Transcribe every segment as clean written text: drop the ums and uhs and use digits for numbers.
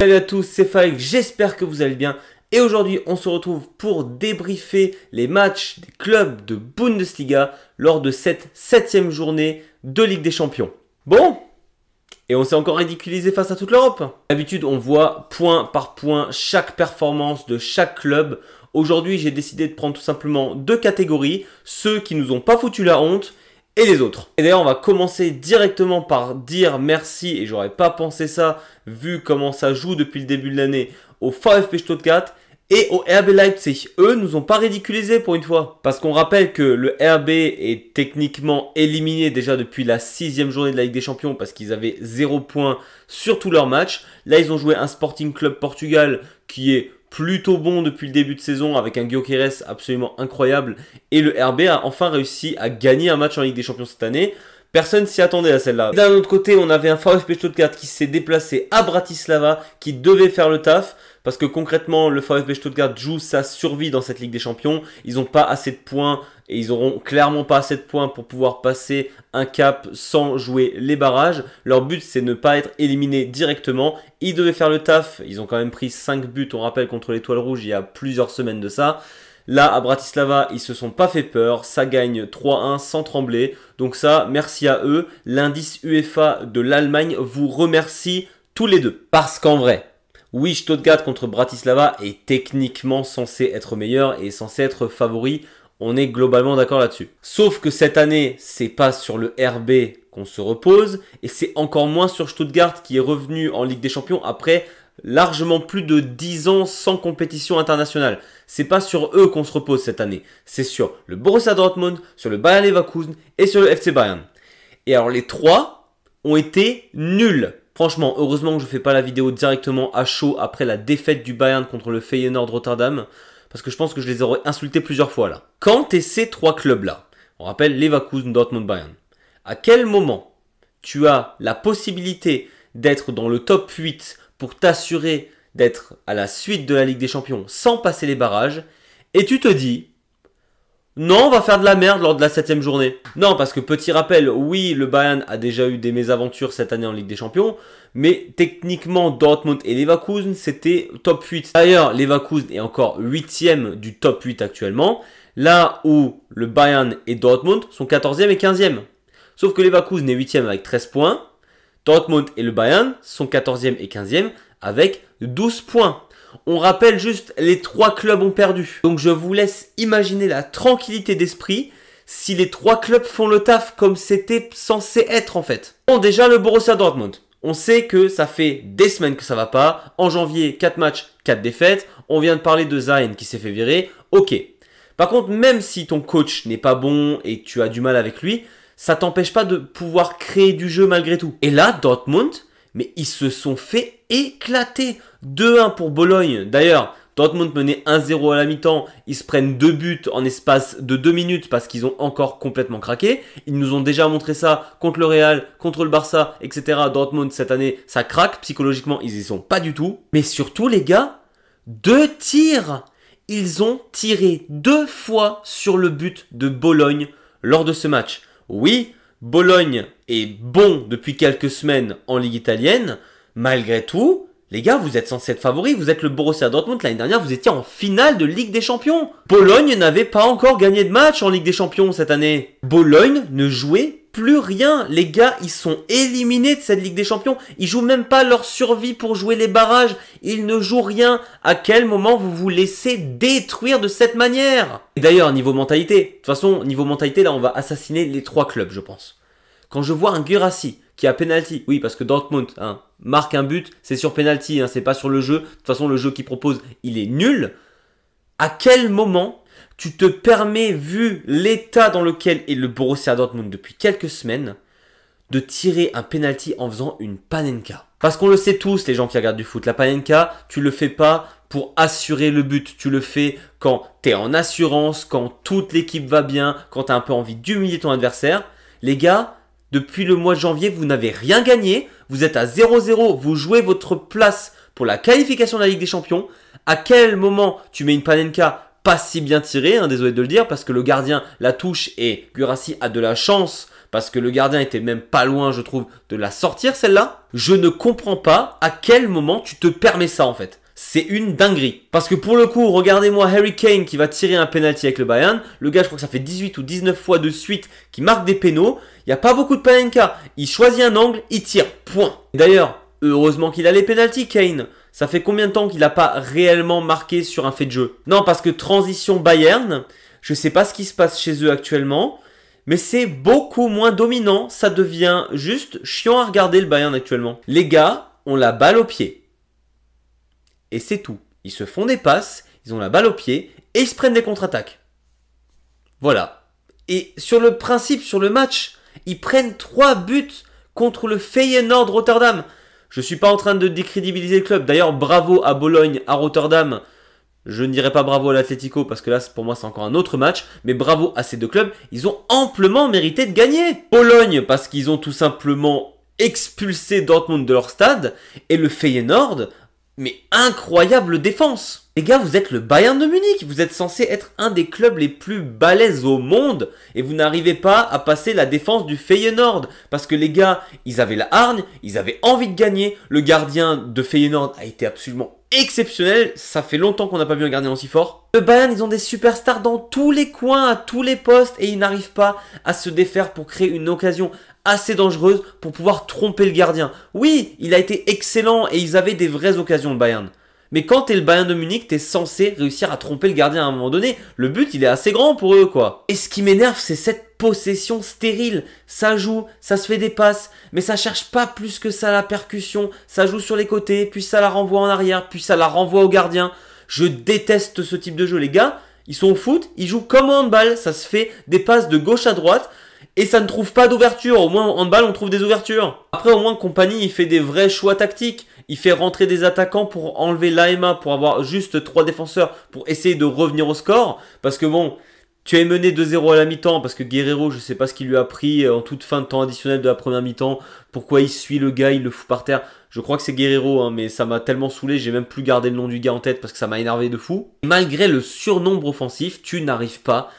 Salut à tous, c'est Faïk, j'espère que vous allez bien. Et aujourd'hui, on se retrouve pour débriefer les matchs des clubs de Bundesliga lors de cette 7e journée de Ligue des Champions. Bon, et on s'est encore ridiculisé face à toute l'Europe. D'habitude, on voit point par point chaque performance de chaque club. Aujourd'hui, j'ai décidé de prendre tout simplement deux catégories, ceux qui nous ont pas foutu la honte et les autres. Et d'ailleurs, on va commencer directement par dire merci, et j'aurais pas pensé ça vu comment ça joue depuis le début de l'année, au VfB Stuttgart et au RB Leipzig. Eux nous ont pas ridiculisé pour une fois. Parce qu'on rappelle que le RB est techniquement éliminé déjà depuis la 6e journée de la Ligue des Champions parce qu'ils avaient 0 points sur tous leurs matchs. Là, ils ont joué un Sporting Club Portugal qui est plutôt bon depuis le début de saison avec un Gyökeres absolument incroyable. Et le RB a enfin réussi à gagner un match en Ligue des Champions cette année. Personne s'y attendait à celle-là. D'un autre côté, on avait un VfB Stuttgart qui s'est déplacé à Bratislava, qui devait faire le taf. Parce que concrètement, le VfB Stuttgart joue sa survie dans cette Ligue des Champions. Ils n'ont pas assez de points et ils n'auront clairement pas assez de points pour pouvoir passer un cap sans jouer les barrages. Leur but, c'est ne pas être éliminé directement. Ils devaient faire le taf. Ils ont quand même pris 5 buts, on rappelle, contre l'Étoile Rouge il y a plusieurs semaines de ça. Là, à Bratislava, ils se sont pas fait peur. Ça gagne 3-1 sans trembler. Donc ça, merci à eux. L'indice UEFA de l'Allemagne vous remercie tous les deux. Parce qu'en vrai, oui, Stuttgart contre Bratislava est techniquement censé être meilleur et censé être favori. On est globalement d'accord là-dessus. Sauf que cette année, c'est pas sur le RB qu'on se repose et c'est encore moins sur Stuttgart qui est revenu en Ligue des Champions après largement plus de 10 ans sans compétition internationale. C'est pas sur eux qu'on se repose cette année. C'est sur le Borussia Dortmund, sur le Bayer Leverkusen et sur le FC Bayern. Et alors les trois ont été nuls. Franchement, heureusement que je ne fais pas la vidéo directement à chaud après la défaite du Bayern contre le Feyenoord Rotterdam. Parce que je pense que je les aurais insultés plusieurs fois là. Quand tu es ces trois clubs-là, on rappelle Leverkusen, Dortmund, Bayern. À quel moment tu as la possibilité d'être dans le top 8 pour t'assurer d'être à la suite de la Ligue des Champions sans passer les barrages et tu te dis... Non, on va faire de la merde lors de la 7e journée. Non, parce que petit rappel, oui, le Bayern a déjà eu des mésaventures cette année en Ligue des Champions, mais techniquement, Dortmund et Leverkusen, c'était top 8. D'ailleurs, Leverkusen est encore 8e du top 8 actuellement, là où le Bayern et Dortmund sont 14e et 15e. Sauf que Leverkusen est 8e avec 13 points, Dortmund et le Bayern sont 14e et 15e avec 12 points. On rappelle juste, les trois clubs ont perdu. Donc je vous laisse imaginer la tranquillité d'esprit si les trois clubs font le taf comme c'était censé être en fait. Bon, déjà le Borussia Dortmund. On sait que ça fait des semaines que ça va pas. En janvier, 4 matchs, 4 défaites. On vient de parler de Zayn qui s'est fait virer. Ok. Par contre, même si ton coach n'est pas bon et que tu as du mal avec lui, ça t'empêche pas de pouvoir créer du jeu malgré tout. Et là, Dortmund, mais ils se sont fait éclater. 2-1 pour Bologne. D'ailleurs, Dortmund menait 1-0 à la mi-temps. Ils se prennent 2 buts en espace de 2 minutes parce qu'ils ont encore complètement craqué. Ils nous ont déjà montré ça contre le Real, contre le Barça, etc. Dortmund, cette année, ça craque. Psychologiquement, ils y sont pas du tout. Mais surtout, les gars, 2 tirs. Ils ont tiré 2 fois sur le but de Bologne lors de ce match. Oui, Bologne est bon depuis quelques semaines en Ligue italienne. Malgré tout, les gars, vous êtes censés être favoris. Vous êtes le Borussia Dortmund. L'année dernière, vous étiez en finale de Ligue des Champions. Bologne n'avait pas encore gagné de match en Ligue des Champions cette année. Bologne ne jouait plus rien. Les gars, ils sont éliminés de cette Ligue des Champions. Ils jouent même pas leur survie pour jouer les barrages. Ils ne jouent rien. À quel moment vous vous laissez détruire de cette manière? Et d'ailleurs, niveau mentalité, de toute façon, niveau mentalité, là, on va assassiner les trois clubs, je pense. Quand je vois un Guirassy qui a penalty, oui, parce que Dortmund marque un but, c'est sur penalty, c'est pas sur le jeu. De toute façon, le jeu qu'il propose, il est nul. À quel moment tu te permets, vu l'état dans lequel est le Borussia Dortmund depuis quelques semaines, de tirer un penalty en faisant une panenka? Parce qu'on le sait tous, les gens qui regardent du foot, la panenka, tu le fais pas pour assurer le but. Tu le fais quand tu es en assurance, quand toute l'équipe va bien, quand tu as un peu envie d'humilier ton adversaire. Les gars, depuis le mois de janvier, vous n'avez rien gagné. Vous êtes à 0-0. Vous jouez votre place pour la qualification de la Ligue des Champions. À quel moment tu mets une panenka pas si bien tirée, désolé de le dire, parce que le gardien la touche et Guirassy a de la chance parce que le gardien était même pas loin, je trouve, de la sortir celle-là. Je ne comprends pas à quel moment tu te permets ça en fait. C'est une dinguerie. Parce que pour le coup, regardez-moi Harry Kane qui va tirer un penalty avec le Bayern. Le gars, je crois que ça fait 18 ou 19 fois de suite qu'il marque des pénaux. Il n'y a pas beaucoup de Panenka. Il choisit un angle, il tire. Point. D'ailleurs, heureusement qu'il a les penalties, Kane. Ça fait combien de temps qu'il n'a pas réellement marqué sur un fait de jeu? Non, parce que transition Bayern, je sais pas ce qui se passe chez eux actuellement, mais c'est beaucoup moins dominant. Ça devient juste chiant à regarder le Bayern actuellement. Les gars ont la balle au pied. Et c'est tout. Ils se font des passes, ils ont la balle au pied et ils se prennent des contre-attaques. Voilà. Et sur le principe, sur le match, ils prennent 3 buts contre le Feyenoord Rotterdam. Je ne suis pas en train de décrédibiliser le club. D'ailleurs, bravo à Bologne, à Rotterdam. Je ne dirais pas bravo à l'Atlético parce que là, pour moi, c'est encore un autre match. Mais bravo à ces deux clubs. Ils ont amplement mérité de gagner. Bologne parce qu'ils ont tout simplement expulsé Dortmund de leur stade. Et le Feyenoord, mais incroyable défense. Les gars, vous êtes le Bayern de Munich. Vous êtes censé être un des clubs les plus balèzes au monde. Et vous n'arrivez pas à passer la défense du Feyenoord. Parce que les gars, ils avaient la hargne. Ils avaient envie de gagner. Le gardien de Feyenoord a été absolument exceptionnel. Ça fait longtemps qu'on n'a pas vu un gardien aussi fort. Le Bayern, ils ont des superstars dans tous les coins, à tous les postes. Et ils n'arrivent pas à se défaire pour créer une occasion assez dangereuse pour pouvoir tromper le gardien. Oui, il a été excellent et ils avaient des vraies occasions, le Bayern. Mais quand t'es le Bayern de Munich, t'es censé réussir à tromper le gardien à un moment donné. Le but, il est assez grand pour eux, quoi. Et ce qui m'énerve, c'est cette possession stérile. Ça joue, ça se fait des passes, mais ça cherche pas plus que ça la percussion. Ça joue sur les côtés, puis ça la renvoie en arrière, puis ça la renvoie au gardien. Je déteste ce type de jeu, les gars. Ils sont au foot, ils jouent comme au handball. Ça se fait des passes de gauche à droite. Et ça ne trouve pas d'ouverture. Au moins, en handball, on trouve des ouvertures. Après, au moins, Compagnie, il fait des vrais choix tactiques. Il fait rentrer des attaquants pour enlever l'AMA, pour avoir juste 3 défenseurs, pour essayer de revenir au score. Parce que bon, tu es mené 2-0 à la mi-temps, parce que Guerreiro, je sais pas ce qu'il lui a pris en toute fin de temps additionnel de la première mi-temps. Pourquoi il suit le gars, il le fout par terre. Je crois que c'est Guerreiro, hein, mais ça m'a tellement saoulé, j'ai même plus gardé le nom du gars en tête, parce que ça m'a énervé de fou. Malgré le surnombre offensif, tu n'arrives pas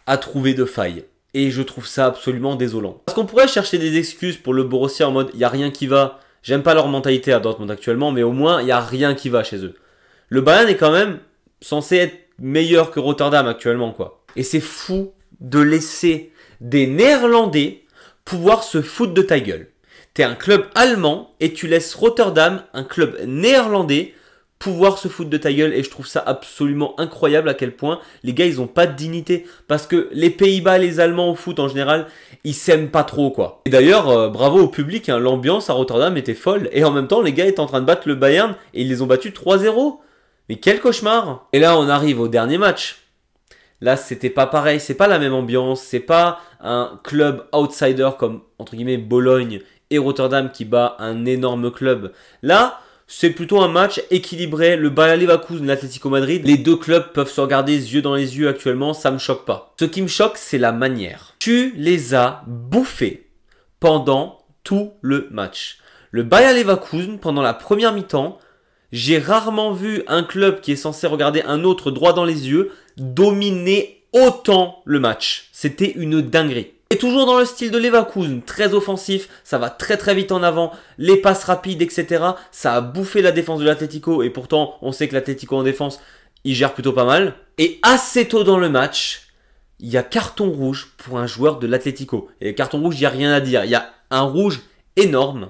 à trouver de faille. Et je trouve ça absolument désolant. Parce qu'on pourrait chercher des excuses pour le Borussia en mode il n'y a rien qui va. J'aime pas leur mentalité à Dortmund actuellement, mais au moins il n'y a rien qui va chez eux. Le Bayern est quand même censé être meilleur que Rotterdam actuellement, quoi. Et c'est fou de laisser des Néerlandais pouvoir se foutre de ta gueule. T'es un club allemand et tu laisses Rotterdam, un club néerlandais, pouvoir se foutre de ta gueule. Et je trouve ça absolument incroyable à quel point les gars, ils ont pas de dignité. Parce que les Pays-Bas, les Allemands au foot en général, ils s'aiment pas trop, quoi. Et d'ailleurs, bravo au public, hein, l'ambiance à Rotterdam était folle. Et en même temps, les gars étaient en train de battre le Bayern et ils les ont battus 3-0. Mais quel cauchemar! Et là, on arrive au dernier match. Là, c'était pas pareil, c'est pas la même ambiance, c'est pas un club outsider comme, entre guillemets, Bologne et Rotterdam qui bat un énorme club. Là, c'est plutôt un match équilibré. Le Bayer Leverkusen, l'Atlético Madrid, les deux clubs peuvent se regarder yeux dans les yeux actuellement, ça me choque pas. Ce qui me choque, c'est la manière. Tu les as bouffés pendant tout le match. Le Bayer Leverkusen, pendant la première mi-temps, j'ai rarement vu un club qui est censé regarder un autre droit dans les yeux dominer autant le match. C'était une dinguerie. Et toujours dans le style de Leverkusen, très offensif, ça va très très vite en avant, les passes rapides, etc. Ça a bouffé la défense de l'Atlético et pourtant on sait que l'Atlético en défense, il gère plutôt pas mal. Et assez tôt dans le match, il y a carton rouge pour un joueur de l'Atlético. Et carton rouge, il n'y a rien à dire, il y a un rouge énorme.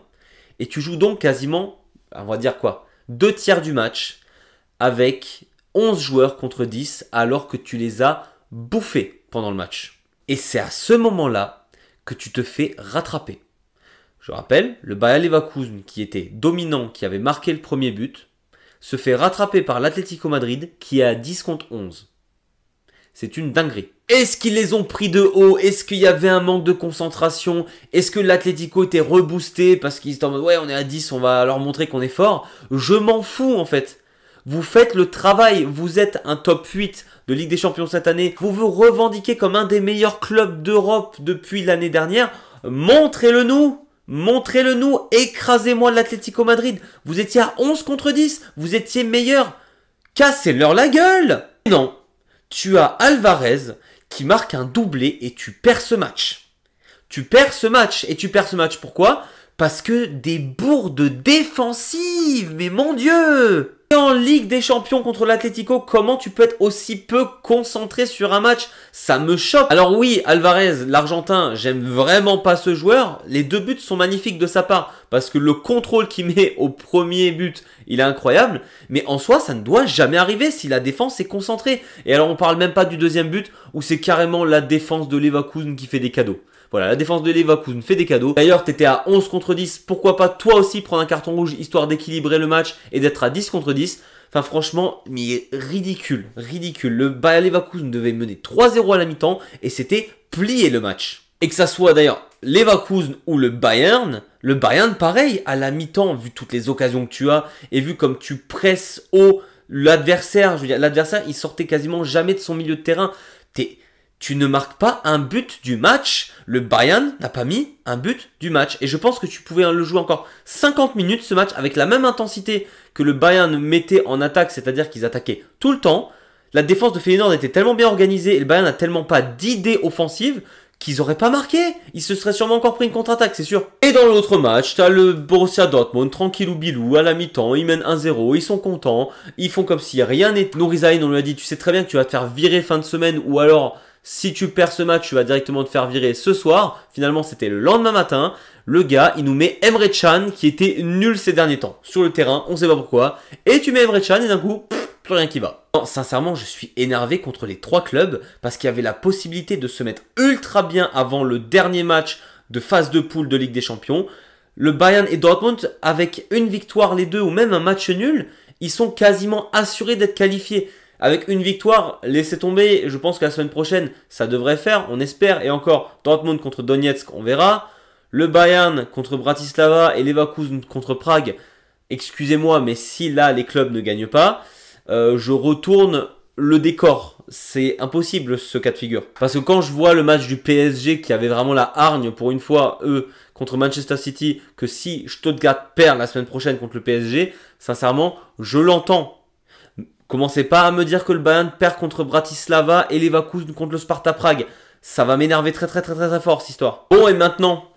Et tu joues donc quasiment, on va dire quoi, 2 tiers du match avec 11 joueurs contre 10 alors que tu les as bouffés pendant le match. Et c'est à ce moment-là que tu te fais rattraper. Je rappelle, le Bayer Leverkusen qui était dominant, qui avait marqué le premier but, se fait rattraper par l'Atlético Madrid qui est à 10 contre 11. C'est une dinguerie. Est-ce qu'ils les ont pris de haut? Est-ce qu'il y avait un manque de concentration? Est-ce que l'Atlético était reboosté parce qu'ils étaient en mode ouais on est à 10, on va leur montrer qu'on est fort? Je m'en fous en fait. Vous faites le travail, vous êtes un top 8 de Ligue des Champions cette année, vous vous revendiquez comme un des meilleurs clubs d'Europe depuis l'année dernière, montrez-le nous, écrasez-moi l'Atlético Madrid, vous étiez à 11 contre 10, vous étiez meilleur, cassez-leur la gueule! Non, tu as Alvarez qui marque un doublé et tu perds ce match. tu perds ce match. Et tu perds ce match pourquoi? Parce que des bourdes défensives, mais mon Dieu! Et en Ligue des Champions contre l'Atlético, comment tu peux être aussi peu concentré sur un match? Ça me choque. Alors oui, Alvarez, l'Argentin, j'aime vraiment pas ce joueur. Les 2 buts sont magnifiques de sa part, parce que le contrôle qu'il met au premier but, il est incroyable. Mais en soi, ça ne doit jamais arriver si la défense est concentrée. Et alors on parle même pas du deuxième but, où c'est carrément la défense de Leverkusen qui fait des cadeaux. Voilà, la défense de Leverkusen fait des cadeaux. D'ailleurs, tu étais à 11 contre 10. Pourquoi pas toi aussi prendre un carton rouge histoire d'équilibrer le match et d'être à 10 contre 10. Enfin, franchement, mais ridicule, ridicule. Le Bayer Leverkusen devait mener 3-0 à la mi-temps et c'était plié le match. Et que ça soit d'ailleurs Leverkusen ou le Bayern pareil, à la mi-temps, vu toutes les occasions que tu as et vu comme tu presses haut l'adversaire, je veux dire, l'adversaire, il sortait quasiment jamais de son milieu de terrain. Tu ne marques pas un but du match. Le Bayern n'a pas mis un but du match. Et je pense que tu pouvais le jouer encore 50 minutes ce match avec la même intensité que le Bayern mettait en attaque, c'est-à-dire qu'ils attaquaient tout le temps. La défense de Feyenoord était tellement bien organisée et le Bayern n'a tellement pas d'idées offensives qu'ils n'auraient pas marqué. Ils se seraient sûrement encore pris une contre-attaque, c'est sûr. Et dans l'autre match, tu as le Borussia Dortmund, tranquillou bilou, à la mi-temps, ils mènent 1-0, ils sont contents, ils font comme si rien n'était. Nouri Sahin, on lui a dit, tu sais très bien que tu vas te faire virer fin de semaine ou alors... Si tu perds ce match, tu vas directement te faire virer ce soir. Finalement, c'était le lendemain matin. Le gars, il nous met Emre Can, qui était nul ces derniers temps. Sur le terrain, on ne sait pas pourquoi. Et tu mets Emre Can et d'un coup, plus rien qui va. Non, sincèrement, je suis énervé contre les 3 clubs parce qu'il y avait la possibilité de se mettre ultra bien avant le dernier match de phase de poule de Ligue des Champions. Le Bayern et Dortmund, avec une victoire les deux ou même un match nul, ils sont quasiment assurés d'être qualifiés. Avec une victoire, laissez tomber, je pense que la semaine prochaine, ça devrait faire, on espère. Et encore, Dortmund contre Donetsk, on verra. Le Bayern contre Bratislava et Leverkusen contre Prague. Excusez-moi, mais si là, les clubs ne gagnent pas, je retourne le décor. C'est impossible ce cas de figure. Parce que quand je vois le match du PSG qui avait vraiment la hargne pour une fois, eux, contre Manchester City, que si Stuttgart perd la semaine prochaine contre le PSG, sincèrement, je l'entends. Commencez pas à me dire que le Bayern perd contre Bratislava et Leverkusen contre le Sparta Prague. Ça va m'énerver très fort cette histoire. Bon, et maintenant,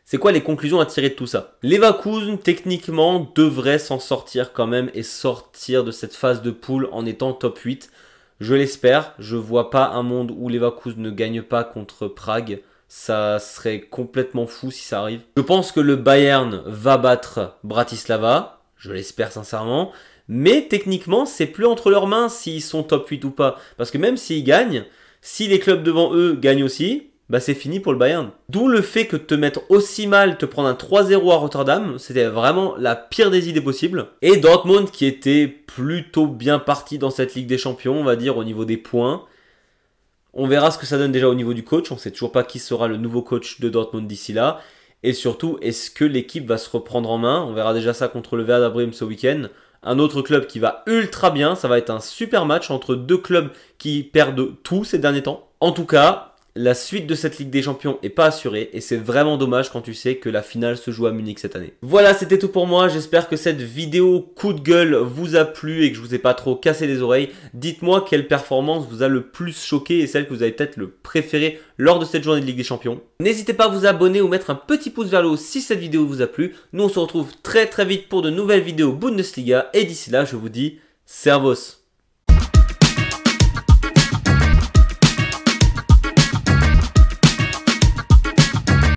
c'est quoi les conclusions à tirer de tout ça? Leverkusen, techniquement, devrait s'en sortir quand même et sortir de cette phase de poule en étant top 8. Je l'espère. Je vois pas un monde où Leverkusen ne gagne pas contre Prague. Ça serait complètement fou si ça arrive. Je pense que le Bayern va battre Bratislava. Je l'espère sincèrement. Mais techniquement, c'est plus entre leurs mains s'ils sont top 8 ou pas. Parce que même s'ils gagnent, si les clubs devant eux gagnent aussi, bah c'est fini pour le Bayern. D'où le fait que te mettre aussi mal, te prendre un 3-0 à Rotterdam, c'était vraiment la pire des idées possibles. Et Dortmund qui était plutôt bien parti dans cette Ligue des Champions, on va dire, au niveau des points. On verra ce que ça donne déjà au niveau du coach. On ne sait toujours pas qui sera le nouveau coach de Dortmund d'ici là. Et surtout, est-ce que l'équipe va se reprendre en main? On verra déjà ça contre le Werder Bremen ce week-end. Un autre club qui va ultra bien, ça va être un super match entre 2 clubs qui perdent tout ces derniers temps. En tout cas, la suite de cette Ligue des Champions est pas assurée et c'est vraiment dommage quand tu sais que la finale se joue à Munich cette année. Voilà, c'était tout pour moi. J'espère que cette vidéo coup de gueule vous a plu et que je vous ai pas trop cassé les oreilles. Dites-moi quelle performance vous a le plus choqué et celle que vous avez peut-être le préféré lors de cette journée de Ligue des Champions. N'hésitez pas à vous abonner ou mettre un petit pouce vers le haut si cette vidéo vous a plu. Nous on se retrouve très vite pour de nouvelles vidéos Bundesliga et d'ici là je vous dis Servus.